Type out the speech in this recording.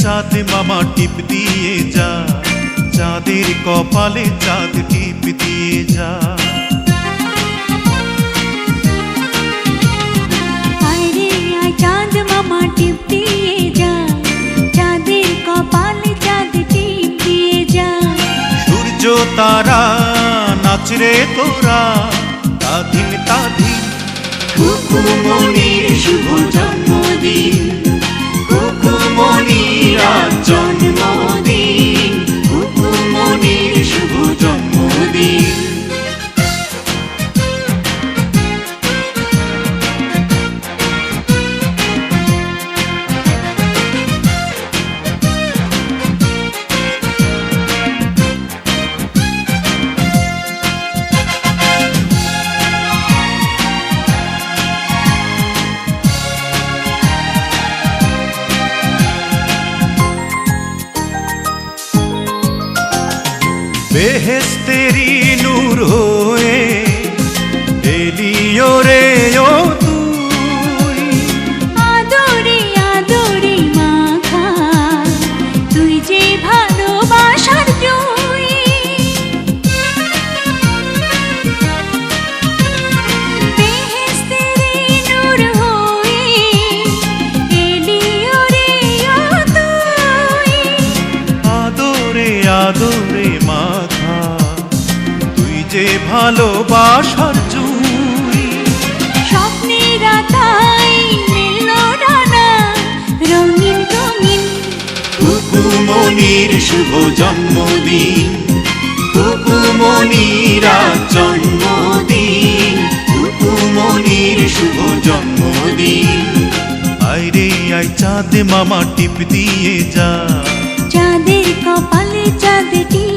চাঁদ মামা টিপ দিয়ে যা, চাঁদের কপালে চাঁদ টিপ দিয়ে যা। আরে আয় চাঁদ মামা টিপ দিয়ে যা, চাঁদের কপালে চাঁদ টিপ দিয়ে যা। সূর্য তারা নাচরে তোরা, তাধিন তাধিন। খুকুমনির শুভ জন্মদিন, খুকুমনির আজ জন্মদিন, খুকুমনির শুভ জন্মদিন। বেহেশতেরি নূর হয়ে এলিও রে ও তুই। আদরে আদরে মাখা তুই যে ভালোবাসার জয়। বেহেশতেরি নূর হয়ে এলিও রে ও তুই। আদরে আদরে মাখা তুই যে ভালোবাসার জুই। স্বপ্নের আতায় মেলল ডানা রঙিন রঙিন। খুকুমনির শুভ জন্মদিন, খুকুমনির আজ জন্মদিন, খুকুমনির শুভ জন্মদিন। আয় রে আয় চাঁদ মামা টিপ দিয়ে যা, চাঁদের কপালে চাঁদ টিপ